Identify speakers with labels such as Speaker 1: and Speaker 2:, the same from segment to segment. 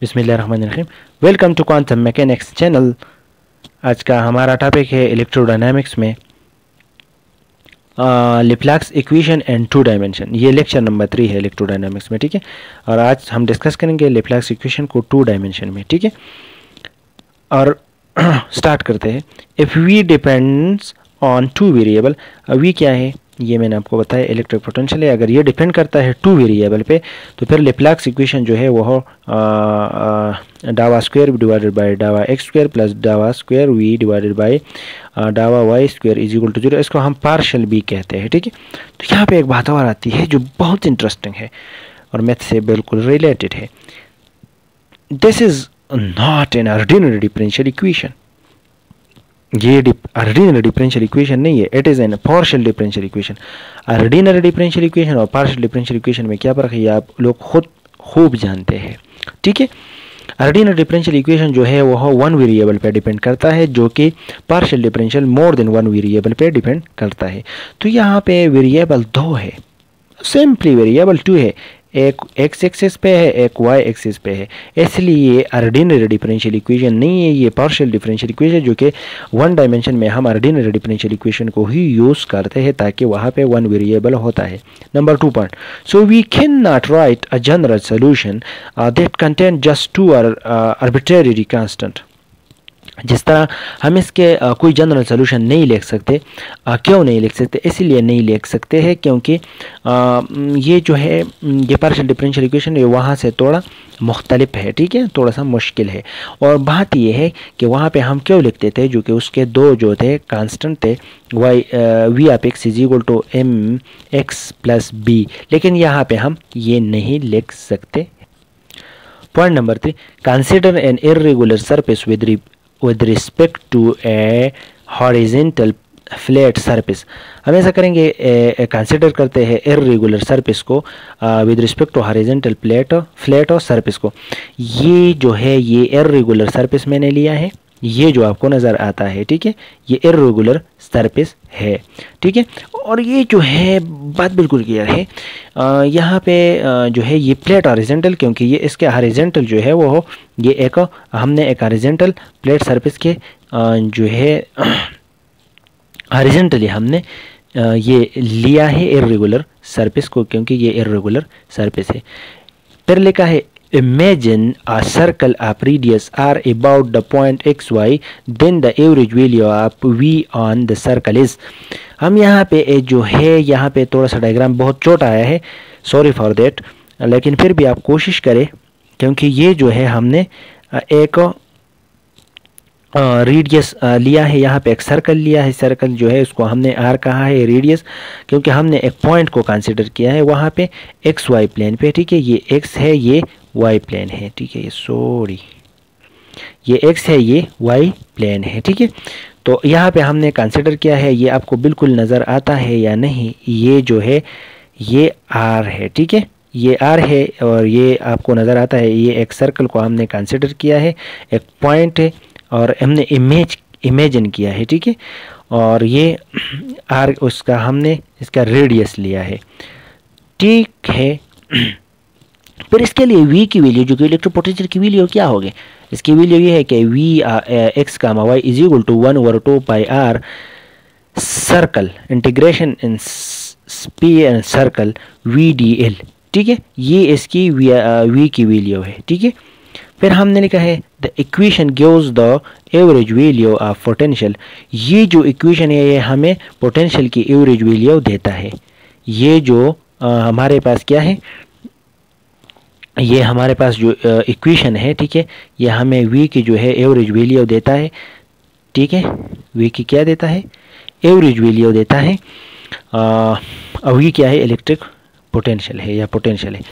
Speaker 1: बिस्मिल्लाहिर्रहमानिर्रहीम। Welcome to quantum mechanics channel. आज का हमारा टॉपिक है इलेक्ट्रोडायनामिक्स में Laplace equation and two dimension. ये लेक्चर नंबर 3 है इलेक्ट्रोडायनामिक्स में, ठीक है। और आज हम डिस्कस करेंगे लिप्लाक्स इक्वेशन को 2 डायमेंशन में, ठीक है। और स्टार्ट करते हैं। If we depends on 2 variable, we क्या है ये मैंने आपको बताया, इलेक्ट्रिक पोटेंशियल है। अगर ये डिपेंड करता है 2 वेरिएबल पे तो फिर लिप्लाक्स इक्वेशन जो है वो डावा स्क्वायर डिवाइडेड बाय डावा एक्स स्क्वायर प्लस डावा स्क्वायर वी डिवाइडेड बाय डावा Y square is equal to 0। इसको हम पार्शियल बी कहते हैं, ठीक है। तो यहाँ पे एक बात और आती है जो बहुत इंटरेस्टिंग है और मैथ से बिल्कुल रिलेटेड है। This is not an ordinary differential equation. ये ऑर्डिनरी डिफरेंशियल इक्वेशन नहीं है, it is an partial differential equation. Ordinary differential equation और पार्शियल डिफरेंशियल इक्वेशन में क्या फ़र्क है ये आप लोग खुद खूब जानते हैं, ठीक है। ऑर्डिनरी डिफरेंशियल इक्वेशन जो है वह 1 वेरिएबल पे डिपेंड करता है, जो कि partial differential more than 1 variable पे डिपेंड करता है। तो यहाँ पे वेरिएबल 2 है, सिंपली वेरिएबल 2 है, एक एक्स एक्सिस पे है एक वाई एक्सिस पे है, इसलिए ये ऑर्डिनरी डिफरेंशियल इक्वेशन नहीं है, ये पार्शियल डिफरेंशियल इक्वेशन जो कि 1 डायमेंशन में हम ऑर्डिनरी डिफरेंशियल इक्वेशन को ही यूज़ करते हैं ताकि वहाँ पे 1 वेरिएबल होता है। Number 2 point, so we can not write a general solution that contain just 2 arbitrary constant. जिस तरह हम इसके कोई जनरल सोल्यूशन नहीं लिख सकते। क्यों नहीं लिख सकते? इसीलिए नहीं लिख सकते हैं क्योंकि ये जो है ये पार्शियल डिफरेंशियल इक्वेशन ये वहाँ से थोड़ा मुख्तलिफ है, ठीक है, थोड़ा सा मुश्किल है। और बात ये है कि वहाँ पे हम क्यों लिखते थे जो कि उसके 2 जो थे कांस्टेंट थे, Y V of X is equal to M X plus B, लेकिन यहाँ पे हम ये नहीं लिख सकते। Point number 3, consider an irregular surface with respect to a horizontal flat surface। हम ऐसा करेंगे, कंसिडर करते हैं इर्रेगुलर सरफेस को with respect to horizontal flat और सरफेस को। ये जो है ये इर्रेगुलर सरफेस मैंने लिया है, ये जो आपको नज़र आता है, ठीक है, ये इर्रेगुलर सरफेस है, ठीक है। और ये जो है बात बिल्कुल क्लियर है, यहाँ पे जो है ये प्लेट हॉरिजॉन्टल, क्योंकि ये इसके हॉरिजॉन्टल जो है वो ये एक हमने एक हॉरिजॉन्टल प्लेट सरफेस के जो है हॉरिजॉन्टली हमने ये लिया है इर्रेगुलर सरफेस को, क्योंकि ये इर्रेगुलर सरफेस है। फिर लिखा है imagine a circle of radius r about the point xy, then the average value of v on the circle is। हम यहाँ पे जो है यहाँ पे थोड़ा सा डायग्राम बहुत छोटा आया है, सॉरी फॉर देट, लेकिन फिर भी आप कोशिश करें क्योंकि ये जो है हमने एक रेडियस लिया है, यहाँ पे एक सर्कल लिया है, सर्कल जो है उसको हमने आर कहा है रेडियस, क्योंकि हमने एक पॉइंट को कंसिडर किया है वहाँ पे एक्स वाई प्लेन पे, ठीक है। ये एक्स है ये वाई प्लेन है, ठीक है, ये सॉरी ये एक्स है ये वाई प्लेन है, ठीक है। तो यहाँ पे हमने कंसिडर किया है, ये आपको बिल्कुल नज़र आता है या नहीं, ये जो है ये आर है, ठीक है, ये आर है और ये आपको नज़र आता है। ये एक सर्कल को हमने कंसिडर किया है, एक पॉइंट है और हमने इमेजिन किया है, ठीक है। और ये आर उसका हमने इसका रेडियस लिया है, ठीक है। फिर इसके लिए v की वैल्यू जो कि इलेक्ट्रिक पोटेंशियल की वैल्यू क्या होगी, इसकी वैल्यू ये है कि v एक्स का Y is equal to 1/2 pi R circle integration in P and circle V D L, ठीक है। ये इसकी v की वैल्यू है, ठीक है। फिर हमने लिखा है the equation gives the average value of potential. ये जो इक्वेशन है ये हमें पोटेंशियल की एवरेज वैल्यू देता है। ये जो हमारे पास क्या है, ये हमारे पास जो इक्वेशन है, ठीक है, ये हमें v की जो है एवरेज वैल्यू देता है, ठीक है। v की क्या देता है, एवरेज वैल्यू देता है। v क्या है, इलेक्ट्रिक पोटेंशियल है या पोटेंशियल है।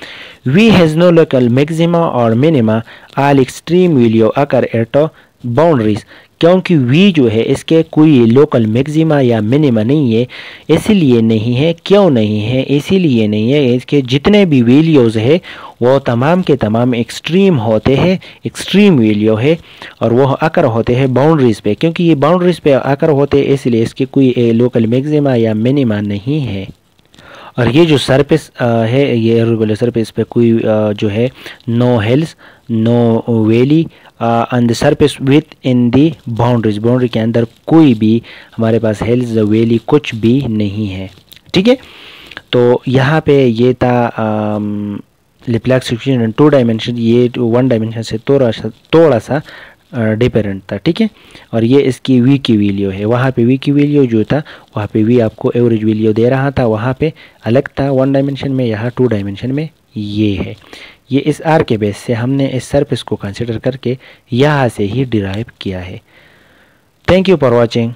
Speaker 1: v has no local maxima और मिनिमा, all extreme value occur at boundaries. क्योंकि v जो है इसके कोई लोकल मैक्सिमा या मिनिमा नहीं है, इसीलिए नहीं है, क्यों नहीं है, इसीलिए नहीं है, इसके जितने भी वैल्यूज़ है वो तमाम के तमाम एक्सट्रीम होते हैं, एक्सट्रीम वैल्यू है और वो आकर होते हैं बाउंड्रीज़ पे। क्योंकि ये बाउंड्रीज़ पे आकर होते हैं इसलिए इसके कोई लोकल मैक्सिमा या मिनिमा नहीं है। और ये जो सरफेस है ये इरेगुलर सरफेस पे कोई जो है no hills no valley on the surface with in the boundaries, boundary के अंदर कोई भी हमारे पास हिल्स वैली कुछ भी नहीं है। ठीक है, तो यहाँ पे ये था लिप्लैक्स इक्वेशन इन 2 डायमेंशन, ये 1 डायमेंशन से थोड़ा सा डिफरेंट था। ठीक है, और ये इसकी वी की वैल्यू है, वहाँ पे वी की वैल्यू जो था वहाँ पे वी आपको एवरेज वैल्यू दे रहा था, वहाँ पे अलग था 1 डायमेंशन में, यहाँ 2 डायमेंशन में ये है। ये इस आर के बेस से हमने इस सरफेस को कंसिडर करके यहाँ से ही डिराइव किया है। Thank you for watching.